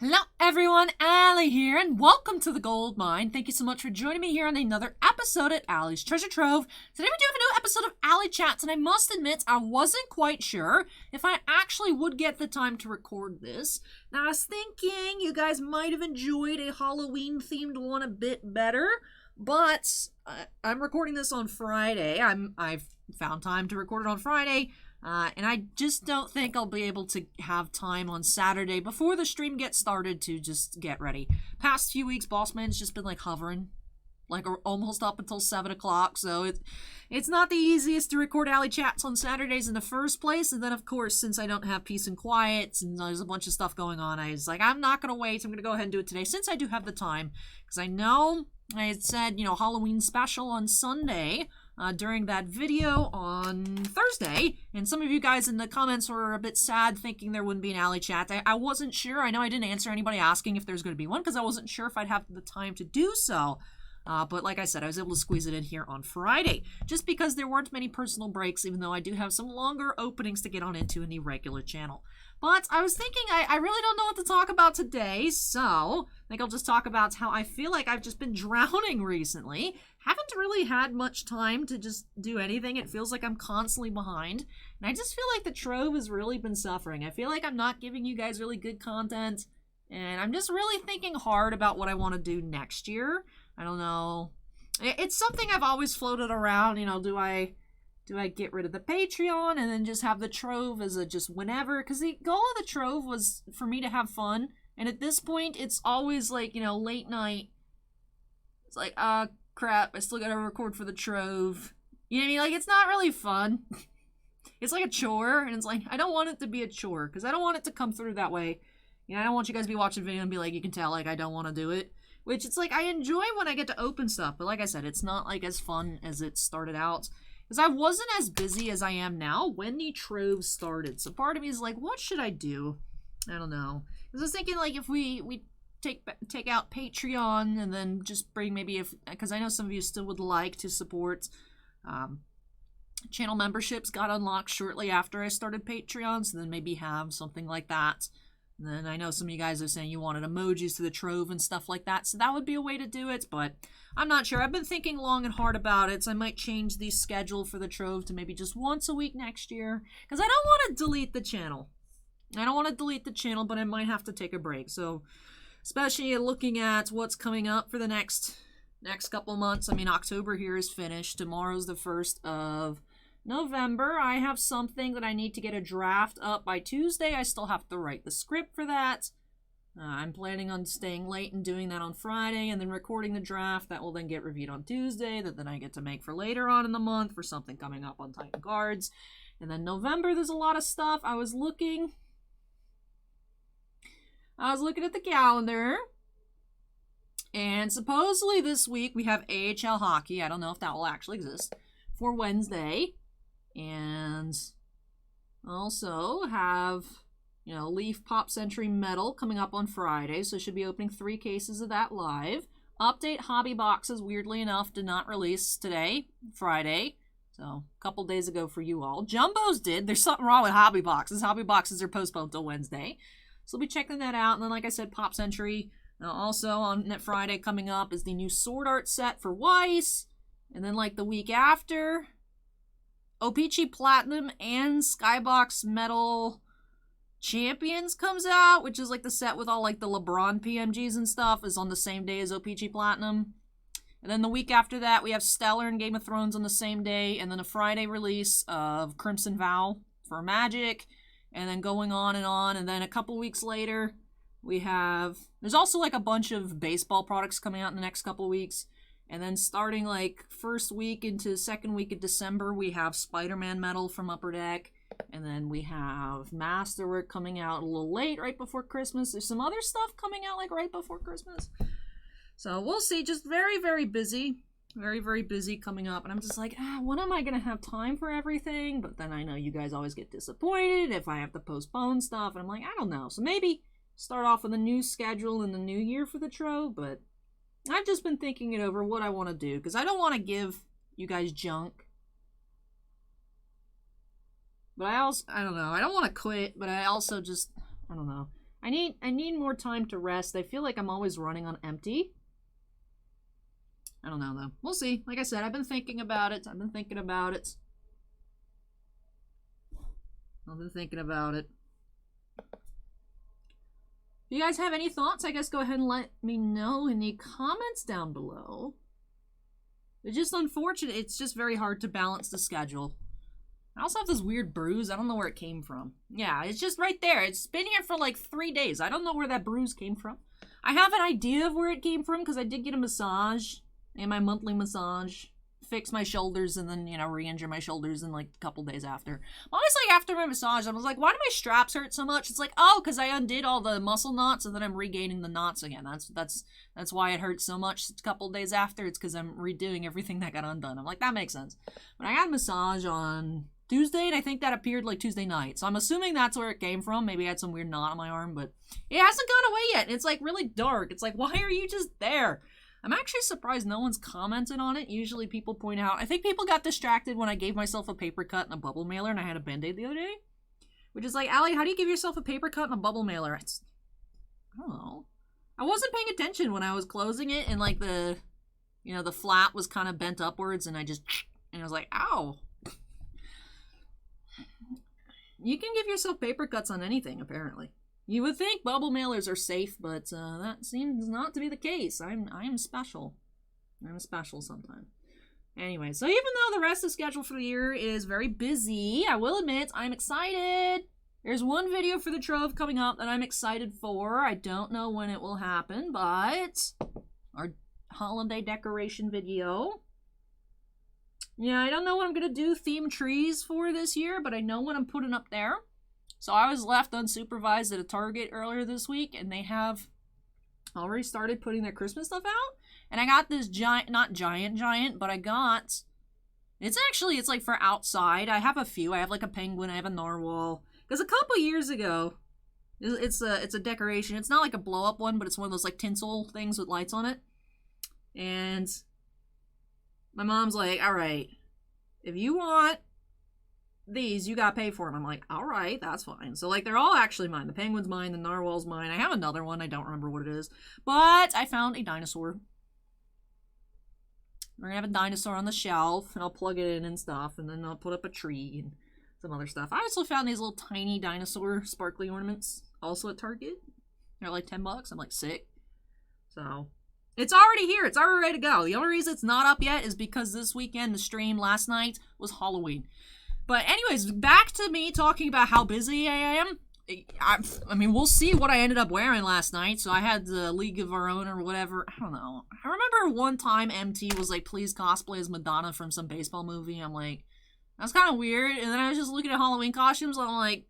Hello everyone, Allie here, and welcome to the Gold Mine. Thank you so much for joining me here on another episode at Allie's Treasure Trove. Today we do have a new episode of Alley Chats, and I must admit I wasn't quite sure if I actually would get the time to record this. Now I was thinking you guys might have enjoyed a Halloween-themed one a bit better, but I'm recording this on Friday. I've found time to record it on Friday. And I just don't think I'll be able to have time on Saturday before the stream gets started to just get ready. Past few weeks, Boss Man's just been like hovering, like almost up until 7 o'clock. So it's not the easiest to record Alley Chats on Saturdays in the first place. And then, of course, since I don't have peace and quiet and there's a bunch of stuff going on, I was like, I'm not going to wait. I'm going to go ahead and do it today since I do have the time. Because I know I had said, Halloween special on Sunday. During that video on Thursday, and some of you guys in the comments were a bit sad thinking there wouldn't be an Alley Chat. I wasn't sure. I know I didn't answer anybody asking if there's going to be one because I wasn't sure if I'd have the time to do so. But like I said, I was able to squeeze it in here on Friday just because there weren't many personal breaks, even though I do have some longer openings to get on into in the regular channel. But I was thinking I really don't know what to talk about today, so I think I'll just talk about how I feel like I've just been drowning recently. Haven't really had much time to just do anything. It feels like I'm constantly behind. And I just feel like the Trove has really been suffering. I feel like I'm not giving you guys really good content. And I'm just really thinking hard about what I want to do next year. I don't know. It's something I've always floated around. Do I get rid of the Patreon and then just have the Trove as a just whenever? Because the goal of the Trove was for me to have fun. And at this point, it's always like, late night. It's like, crap, I still gotta record for the Trove. You know what I mean? Like, it's not really fun. It's like a chore, and it's like, I don't want it to be a chore, because I don't want it to come through that way. I don't want you guys to be watching the video and be like, you can tell, like, I don't want to do it. Which, it's like, I enjoy when I get to open stuff, but like I said, it's not, like, as fun as it started out. Because I wasn't as busy as I am now when the Trove started. So part of me is like, what should I do? I don't know. Because I was thinking, like, if we take out Patreon and then just bring because I know some of you still would like to support channel memberships got unlocked shortly after I started Patreon, so then maybe have something like that. And then I know some of you guys are saying you wanted emojis to the Trove and stuff like that, so that would be a way to do it, but I'm not sure. I've been thinking long and hard about it, so I might change the schedule for the Trove to maybe just once a week next year, because I don't want to delete the channel. I don't want to delete the channel, but I might have to take a break, so especially looking at what's coming up for the next couple months. I mean, October here is finished. Tomorrow's the 1st of November. I have something that I need to get a draft up by Tuesday. I still have to write the script for that. I'm planning on staying late and doing that on Friday and then recording the draft. That will then get reviewed on Tuesday. That then I get to make for later on in the month for something coming up on Titan Guards. And then November, there's a lot of stuff. I was looking at the calendar, and supposedly this week we have AHL hockey. I don't know if that will actually exist for Wednesday, and also have, Leaf Pop Century Metal coming up on Friday, so should be opening 3 cases of that live. Update hobby boxes, weirdly enough, did not release today, Friday, so a couple days ago for you all. Jumbos did. There's something wrong with hobby boxes. Hobby boxes are postponed till Wednesday. So we'll be checking that out. And then, like I said, Pop Century. Also on Friday coming up is the new Sword Art set for Weiss. And then, like, the week after, O-Pee-Chee Platinum and Skybox Metal Champions comes out, which is, like, the set with all, like, the LeBron PMGs and stuff, is on the same day as O-Pee-Chee Platinum. And then the week after that, we have Stellar and Game of Thrones on the same day. And then a Friday release of Crimson Vow for Magic. And then going on, and then a couple weeks later, there's also like a bunch of baseball products coming out in the next couple weeks, and then starting like first week into second week of December, we have Spider-Man Metal from Upper Deck, and then we have Masterwork coming out a little late, right before Christmas. There's some other stuff coming out like right before Christmas, so we'll see. Just very, very busy. Very, very busy coming up, and I'm just like, when am I going to have time for everything? But then I know you guys always get disappointed if I have to postpone stuff, and I'm like, I don't know. So maybe start off with a new schedule in the new year for the Trove, but I've just been thinking it over what I want to do, because I don't want to give you guys junk. But I don't know. I don't want to quit, but I also just, I don't know. I need more time to rest. I feel like I'm always running on empty. I don't know, though. We'll see. Like I said, I've been thinking about it. I've been thinking about it. If you guys have any thoughts, I guess go ahead and let me know in the comments down below. It's just unfortunate. It's just very hard to balance the schedule. I also have this weird bruise. I don't know where it came from. Yeah, it's just right there. It's been here for like 3 days. I don't know where that bruise came from. I have an idea of where it came from because I did get a massage. And my monthly massage. Fix my shoulders and then, you know, re-injure my shoulders in like a couple days after. Honestly, after my massage, I was like, why do my straps hurt so much? It's like, oh, because I undid all the muscle knots and then I'm regaining the knots again. That's why it hurts so much a couple days after. It's because I'm redoing everything that got undone. I'm like, that makes sense. But I got a massage on Tuesday, and I think that appeared like Tuesday night. So I'm assuming that's where it came from. Maybe I had some weird knot on my arm, but it hasn't gone away yet. It's like really dark. It's like, why are you just there? I'm actually surprised no one's commented on it. Usually people point out. I think people got distracted when I gave myself a paper cut and a bubble mailer and I had a Band-Aid the other day. Which is like, Allie, how do you give yourself a paper cut and a bubble mailer? I don't know. I wasn't paying attention when I was closing it and like the, you know, the flap was kind of bent upwards and I was like, ow. You can give yourself paper cuts on anything, apparently. You would think bubble mailers are safe, but that seems not to be the case. I'm special. I'm special sometimes. Anyway, so even though the rest of the schedule for the year is very busy, I will admit I'm excited. There's one video for the Trove coming up that I'm excited for. I don't know when it will happen, but our holiday decoration video. Yeah, I don't know what I'm going to do theme trees for this year, but I know what I'm putting up there. So I was left unsupervised at a Target earlier this week, and they have already started putting their Christmas stuff out. And I got this giant, not giant, but I got, it's like for outside. I have a few. I have like a penguin, I have a narwhal. Because a couple years ago, it's a decoration. It's not like a blow-up one, but it's one of those like tinsel things with lights on it. And my mom's like, all right, if you want these, you gotta pay for them. I'm like, all right, that's fine. So like they're all actually mine. The penguin's mine, the narwhal's mine. I have another one, I don't remember what it is, but I found a dinosaur. We're gonna have a dinosaur on the shelf and I'll plug it in and stuff, and then I'll put up a tree and some other stuff. I also found these little tiny dinosaur sparkly ornaments also at Target. They're like $10. I'm like, sick. So it's already here. It's already ready to go. The only reason it's not up yet is because this weekend, the stream last night was Halloween. But anyways, back to me talking about how busy I am. I mean, we'll see what I ended up wearing last night. So I had the League of Our Own or whatever. I don't know. I remember one time MT was like, please cosplay as Madonna from some baseball movie. I'm like, that's kind of weird. And then I was just looking at Halloween costumes and I'm like,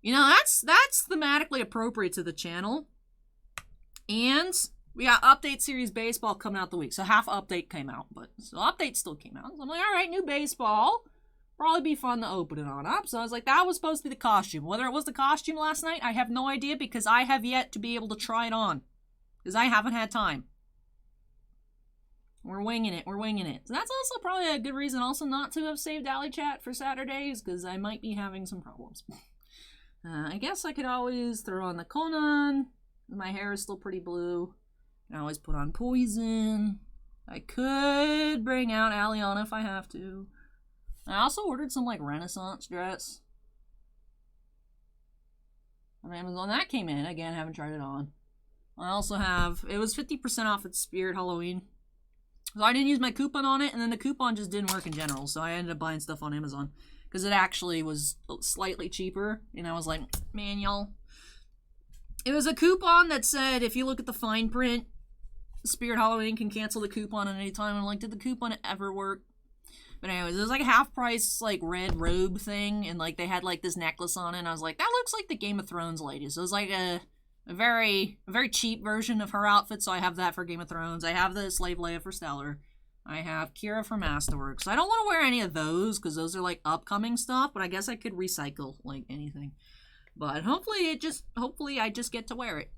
you know, that's thematically appropriate to the channel. And we got Update Series Baseball coming out the week. So half Update came out, but so Update still came out. So I'm like, all right, new baseball. Probably be fun to open it on up. So I was like, that was supposed to be the costume. Whether it was the costume last night, I have no idea because I have yet to be able to try it on. Because I haven't had time. We're winging it. We're winging it. So that's also probably a good reason also not to have saved ALLYCHAT for Saturdays because I might be having some problems. I guess I could always throw on the Conan. My hair is still pretty blue. I always put on Poison. I could bring out Aliana if I have to. I also ordered some like Renaissance dress on Amazon. That came in. Again, haven't tried it on. I also have, it was 50% off at Spirit Halloween. So I didn't use my coupon on it, and then the coupon just didn't work in general. So I ended up buying stuff on Amazon. Because it actually was slightly cheaper. And I was like, man, y'all. It was a coupon that said, if you look at the fine print, Spirit Halloween can cancel the coupon at any time. I'm like, did the coupon ever work? But anyways, it was like a half price, like, red robe thing. And, like, they had, like, this necklace on it. And I was like, that looks like the Game of Thrones lady. So it was like a very cheap version of her outfit. So I have that for Game of Thrones. I have the Slave Leia for Stellar. I have Kira for Masterworks. I don't want to wear any of those because those are, like, upcoming stuff. But I guess I could recycle, like, anything. But hopefully I just get to wear it.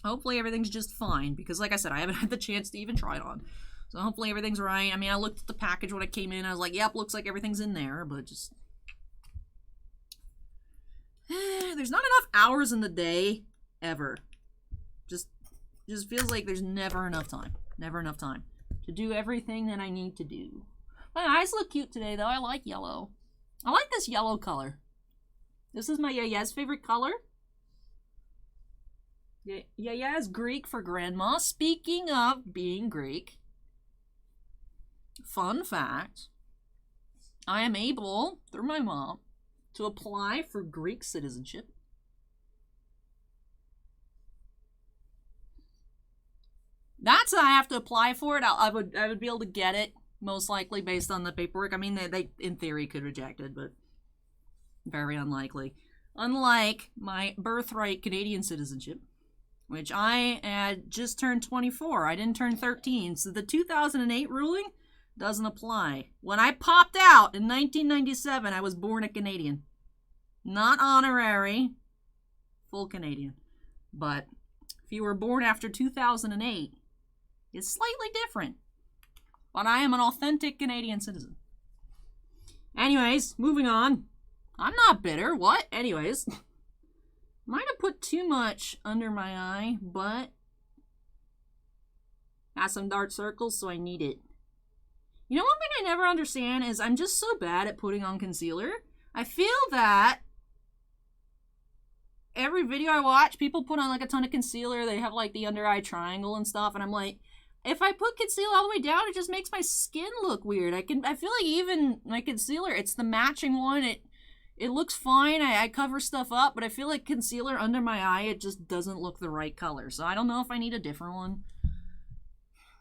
Hopefully everything's just fine. Because, like I said, I haven't had the chance to even try it on. So hopefully everything's right. I mean, I looked at the package when it came in. I was like, yep, looks like everything's in there. But just... there's not enough hours in the day, ever. Just feels like there's never enough time. Never enough time to do everything that I need to do. My eyes look cute today, though. I like yellow. I like this yellow color. This is my Yaya's favorite color. Yaya is Greek for grandma. Speaking of being Greek, fun fact, I am able, through my mom, to apply for Greek citizenship. That's how I have to apply for it. I would be able to get it, most likely, based on the paperwork. I mean, they in theory could reject it, but very unlikely. Unlike my birthright Canadian citizenship, which I had just turned 24. I didn't turn 13, so the 2008 ruling doesn't apply. When I popped out in 1997, I was born a Canadian. Not honorary, full Canadian. But if you were born after 2008, it's slightly different. But I am an authentic Canadian citizen. Anyways, moving on. I'm not bitter. What? Anyways. Might have put too much under my eye, but got some dark circles, so I need it. You know, one thing I never understand is I'm just so bad at putting on concealer. I feel that every video I watch, people put on like a ton of concealer. They have like the under eye triangle and stuff, and I'm like, if I put concealer all the way down, it just makes my skin look weird. I feel like even my concealer, it's the matching one. It looks fine. I cover stuff up, but I feel like concealer under my eye, it just doesn't look the right color. So I don't know if I need a different one.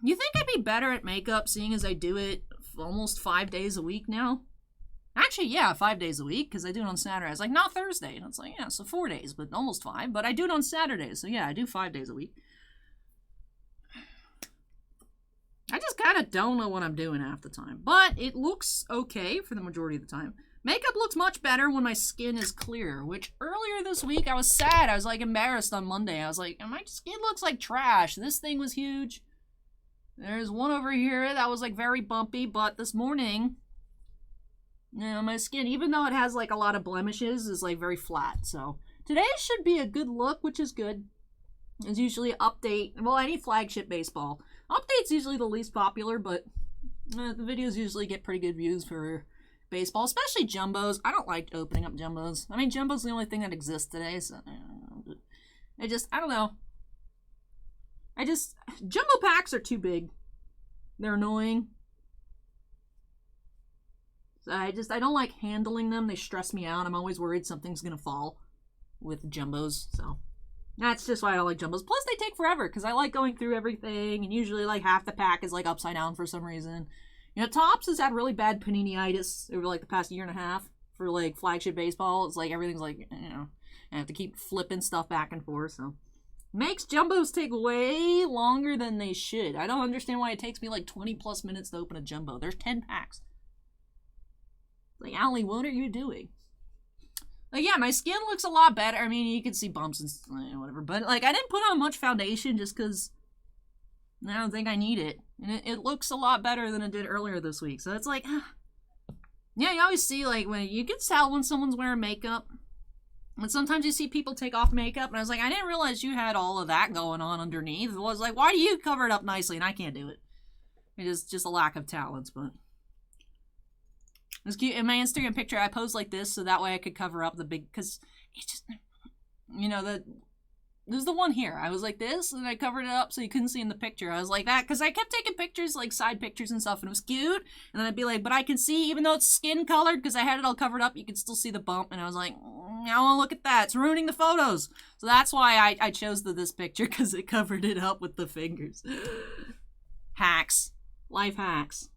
You think I'd be better at makeup, seeing as I do it almost 5 days a week now? Actually, yeah, 5 days a week, because I do it on Saturdays. Like, not Thursday. And it's like, yeah, so 4 days, but almost 5. But I do it on Saturdays, so yeah, I do 5 days a week. I just kind of don't know what I'm doing half the time. But it looks okay for the majority of the time. Makeup looks much better when my skin is clear, which earlier this week I was sad. I was like embarrassed on Monday. I was like, my skin looks like trash. This thing was huge. There's one over here that was like very bumpy, but this morning, you know, my skin, even though it has like a lot of blemishes, is like very flat. So today should be a good look, which is good. It's usually update, well, any flagship baseball. Update's usually the least popular, but the videos usually get pretty good views for baseball, especially jumbos. I don't like opening up jumbos. I mean, jumbo's the only thing that exists today, so I don't know. Jumbo packs are too big. They're annoying. So I don't like handling them. They stress me out. I'm always worried something's gonna fall with jumbos, so that's just why I don't like jumbos. Plus, they take forever, because I like going through everything, and usually, like, half the pack is, like, upside down for some reason. You know, Topps has had really bad panini-itis over, like, the past year and a half for, like, flagship baseball. It's like, everything's, like, you know, I have to keep flipping stuff back and forth, so. Makes jumbos take way longer than they should. I don't understand why it takes me, like, 20-plus minutes to open a jumbo. There's 10 packs. Like, Allie, what are you doing? Like, yeah, my skin looks a lot better. I mean, you can see bumps and whatever. But, like, I didn't put on much foundation just because I don't think I need it. And it looks a lot better than it did earlier this week. So it's like, yeah, you always see, like, when you can tell when someone's wearing makeup. And sometimes you see people take off makeup. And I was like, I didn't realize you had all of that going on underneath. It was like, why do you cover it up nicely? And I can't do it. It is just a lack of talents, but it's cute. In my Instagram picture, I posed like this so that way I could cover up the big, because it's just, you know, there's the one here. I was like this, and I covered it up so you couldn't see in the picture. I was like that, because I kept taking pictures, like side pictures and stuff, and it was cute. And then I'd be like, but I can see, even though it's skin colored, because I had it all covered up, you can still see the bump. And I was like, I don't want to look at that. It's ruining the photos. So that's why I chose this picture, because it covered it up with the fingers. Hacks. Life hacks.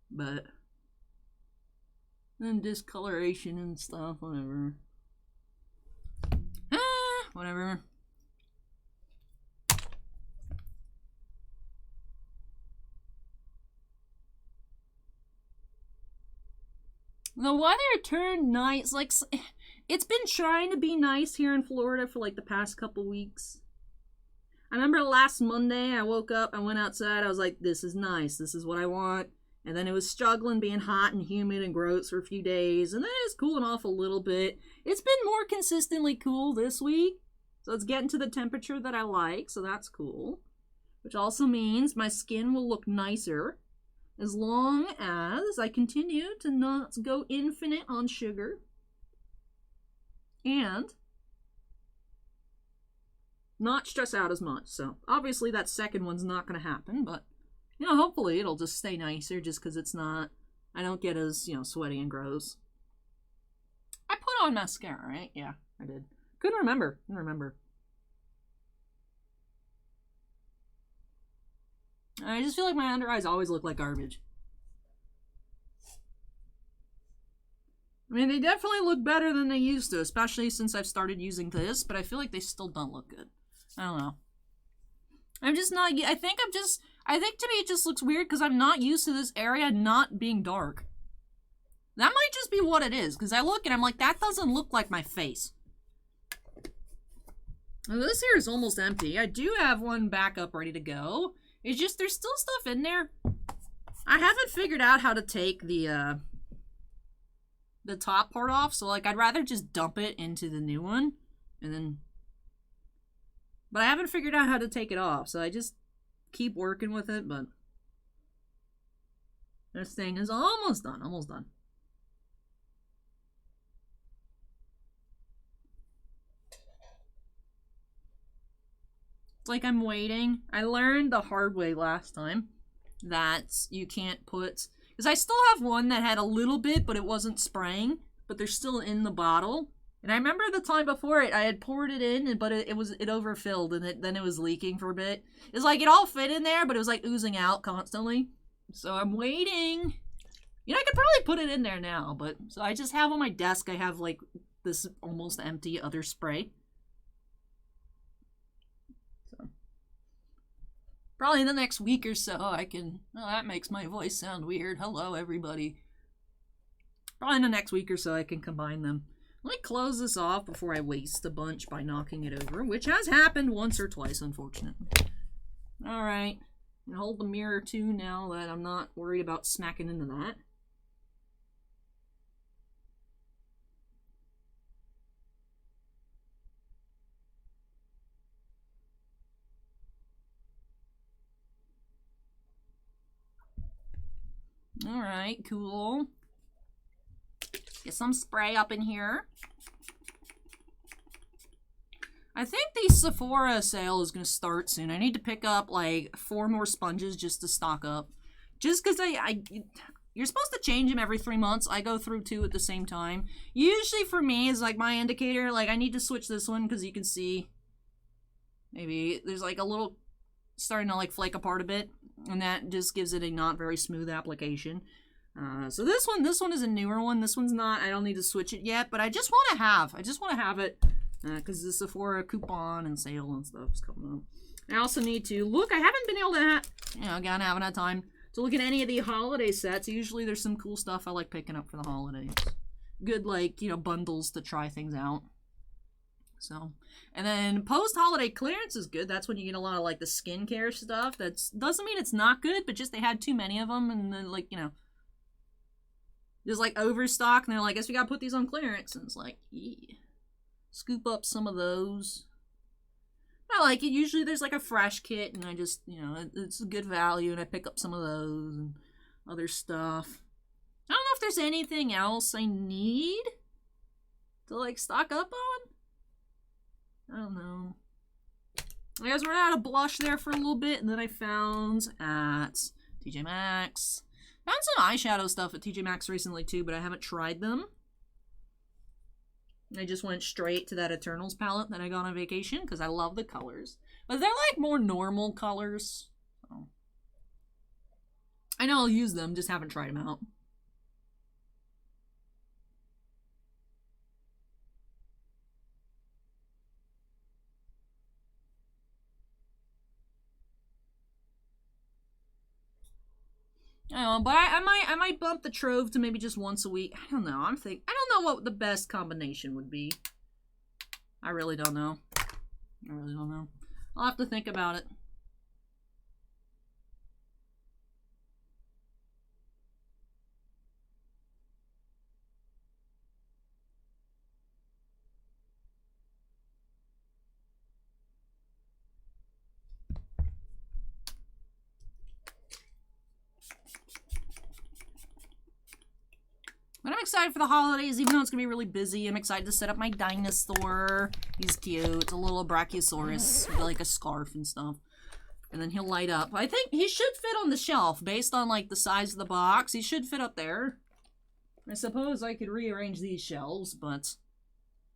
But and discoloration and stuff, whatever. Whatever. The weather turned nice. Like, it's been trying to be nice here in Florida for like the past couple weeks. I remember last Monday, I woke up, I went outside, I was like, this is nice. This is what I want. And then it was struggling being hot and humid and gross for a few days. And then it's cooling off a little bit. It's been more consistently cool this week. So it's getting to the temperature that I like. So that's cool. Which also means my skin will look nicer. As long as I continue to not go infinite on sugar. And not stress out as much. So obviously that second one's not going to happen. But you know, hopefully it'll just stay nicer just because it's not, I don't get as, you know, sweaty and gross. I put on mascara, right? Yeah, I did. Couldn't remember. I just feel like my under eyes always look like garbage. I mean, they definitely look better than they used to, especially since I've started using this, but I feel like they still don't look good. I don't know. I'm just not, I think to me it just looks weird because I'm not used to this area not being dark. That might just be what it is, because I look and I'm like, that doesn't look like my face. Now, this here is almost empty. I do have one backup ready to go. It's just, there's still stuff in there. I haven't figured out how to take the top part off, so like, I'd rather just dump it into the new one, and then, but I haven't figured out how to take it off, so I just keep working with it, but this thing is almost done, It's like I'm waiting. I learned the hard way last time that you can't put, because I still have one that had a little bit, but it wasn't spraying, but they're still in the bottle. And I remember the time before it, I had poured it in, but it overfilled, and then it was leaking for a bit. It's like it all fit in there, but it was like oozing out constantly. So I'm waiting. You know, I could probably put it in there now, but so I just have on my desk, I have like this almost empty other spray. So probably in the next week or so, I can. Oh, that makes my voice sound weird. Hello, everybody. Probably in the next week or so, I can combine them. Let me close this off before I waste a bunch by knocking it over, which has happened once or twice, unfortunately. Alright. And hold the mirror too now that I'm not worried about smacking into that. Alright, cool. Get some spray up in here. I think the Sephora sale is going to start soon. I need to pick up like 4 more sponges just to stock up. Just because you're supposed to change them every 3 months. I go through 2 at the same time. Usually for me is like my indicator. Like I need to switch this one because you can see maybe there's like a little starting to like flake apart a bit. And that just gives it a not very smooth application. So this one is a newer one. This one's not, I don't need to switch it yet, but I just want to have it because the Sephora coupon and sale and stuff is coming up. I also need to look, I haven't been able to again, I haven't had time to look at any of the holiday sets. Usually there's some cool stuff I like picking up for the holidays. Good, like, you know, bundles to try things out. So, and then post-holiday clearance is good. That's when you get a lot of, like, the skincare stuff. That doesn't mean it's not good, but just they had too many of them, and then, like, you know, just, like, overstock, and they're like, I guess we gotta put these on clearance, and it's like, yeah. Scoop up some of those. I like it. Usually there's, like, a fresh kit, and I just, you know, it's a good value, and I pick up some of those, and other stuff. I don't know if there's anything else I need to, like, stock up on. I don't know. I guess we're out of blush there for a little bit, and then I found at TJ Maxx. Found some eyeshadow stuff at TJ Maxx recently too, but I haven't tried them. I just went straight to that Eternals palette that I got on vacation because I love the colors. But they're like more normal colors. So I know I'll use them, just haven't tried them out. I don't know, but I might bump the Trove to maybe just once a week. I don't know. I don't know what the best combination would be. I really don't know. I'll have to think about it. But I'm excited for the holidays, even though it's going to be really busy. I'm excited to set up my dinosaur. He's cute. It's a little brachiosaurus with like a scarf and stuff. And then he'll light up. I think he should fit on the shelf based on like the size of the box. He should fit up there. I suppose I could rearrange these shelves, but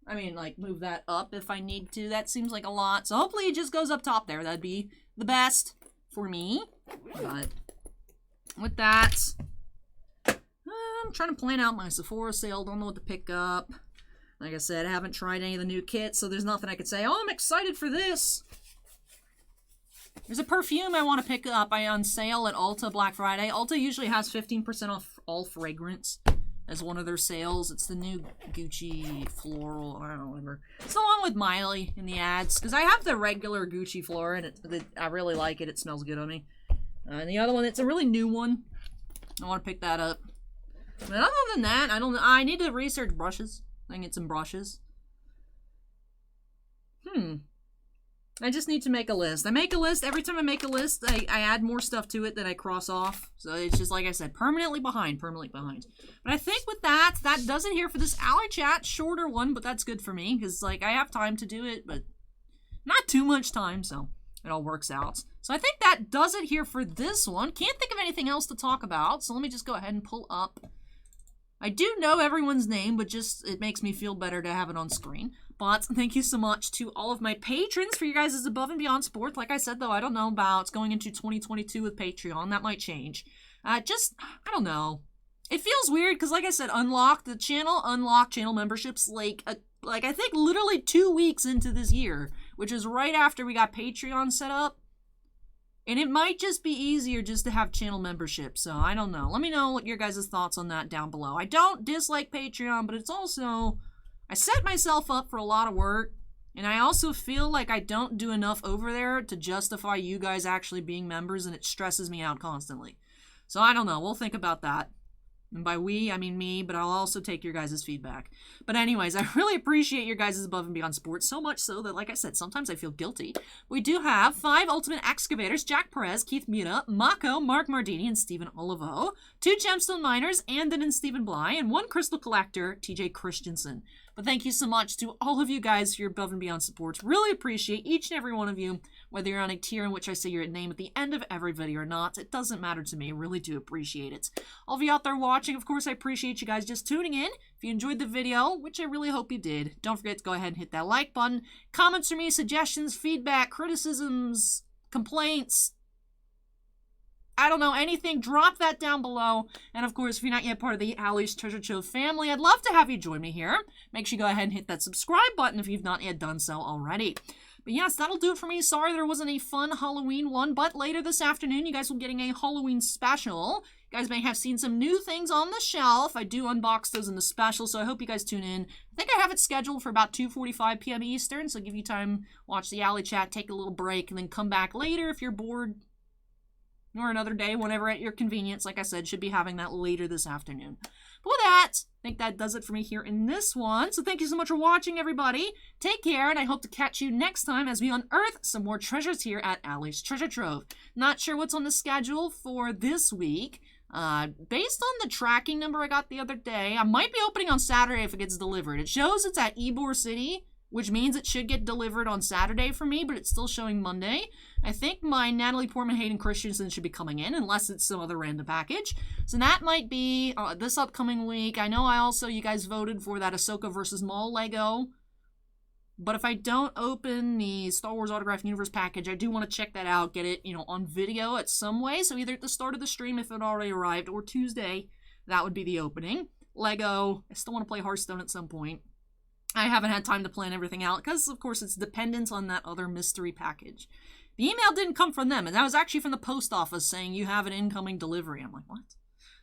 I mean, like, move that up if I need to. That seems like a lot. So hopefully it just goes up top there. That'd be the best for me. But with that, I'm trying to plan out my Sephora sale. Don't know what to pick up. Like I said, I haven't tried any of the new kits, so there's nothing I could say, oh, I'm excited for this. There's a perfume I want to pick up. I'm on sale at Ulta Black Friday. Ulta usually has 15% off all fragrance as one of their sales. It's the new Gucci floral, I don't know, whatever. It's the one with Miley in the ads, because I have the regular Gucci floral, and I really like it. It smells good on me. And the other one, it's a really new one. I want to pick that up. But other than that, I don't know. I need to research brushes. I can get some brushes. I just need to make a list. I make a list. Every time I make a list, I add more stuff to it that I cross off. So it's just, like I said, permanently behind. But I think with that does it here for this ALLYCHAT. Shorter one, but that's good for me. Because, like, I have time to do it, but not too much time, so it all works out. So I think that does it here for this one. Can't think of anything else to talk about, so let me just go ahead and pull up. I do know everyone's name, but just it makes me feel better to have it on screen. But thank you so much to all of my patrons for your guys' above and beyond support. Like I said, though, I don't know about going into 2022 with Patreon. That might change. I don't know. It feels weird because, like I said, unlock channel memberships like I think literally 2 weeks into this year, which is right after we got Patreon set up. And it might just be easier just to have channel membership, so I don't know. Let me know what your guys' thoughts on that down below. I don't dislike Patreon, but it's also, I set myself up for a lot of work, and I also feel like I don't do enough over there to justify you guys actually being members, and it stresses me out constantly. So I don't know. We'll think about that. And by we, I mean me, but I'll also take your guys' feedback. But anyways, I really appreciate your guys' above and beyond support, so much so that, like I said, sometimes I feel guilty. We do have 5 Ultimate Excavators, Jack Perez, Keith Mura, Mako, Mark Mardini, and Stephen Olivo, 2 Gemstone Miners, Andon and Stephen Bly, and 1 Crystal Collector, TJ Christensen. But thank you so much to all of you guys for your above and beyond support. Really appreciate each and every one of you, whether you're on a tier in which I say your name at the end of every video or not. It doesn't matter to me. I really do appreciate it. All of you out there watching, of course, I appreciate you guys just tuning in. If you enjoyed the video, which I really hope you did, don't forget to go ahead and hit that like button. Comments from me, suggestions, feedback, criticisms, complaints, I don't know, anything, drop that down below. And of course, if you're not yet part of the Allie's Treasure Trove family, I'd love to have you join me here. Make sure you go ahead and hit that subscribe button if you've not yet done so already. But yes, that'll do it for me. Sorry there wasn't a fun Halloween one, but later this afternoon, you guys will be getting a Halloween special. You guys may have seen some new things on the shelf. I do unbox those in the special, so I hope you guys tune in. I think I have it scheduled for about 2:45 p.m. Eastern, so give you time, watch the ALLYCHAT, take a little break, and then come back later if you're bored. Or another day, whenever at your convenience. Like I said, should be having that later this afternoon. But with that, I think that does it for me here in this one. So thank you so much for watching, everybody. Take care, and I hope to catch you next time as we unearth some more treasures here at Allie's Treasure Trove. Not sure what's on the schedule for this week. Based on the tracking number I got the other day, I might be opening on Saturday if it gets delivered. It shows it's at Ybor City, which means it should get delivered on Saturday for me, but it's still showing Monday. I think my Natalie Portman Hayden Christensen should be coming in, unless it's some other random package. So that might be this upcoming week. I know you guys voted for that Ahsoka vs. Maul Lego. But if I don't open the Star Wars Autographed Universe package, I do want to check that out, get it, on video at some way. So either at the start of the stream if it already arrived, or Tuesday, that would be the opening. Lego, I still want to play Hearthstone at some point. I haven't had time to plan everything out because, of course, it's dependent on that other mystery package. The email didn't come from them, and that was actually from the post office saying you have an incoming delivery. I'm like, what?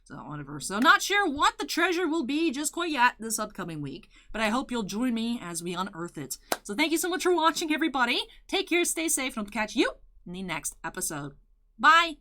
So, whatever. So, not sure what the treasure will be just quite yet this upcoming week, but I hope you'll join me as we unearth it. So, thank you so much for watching, everybody. Take care, stay safe, and I'll catch you in the next episode. Bye!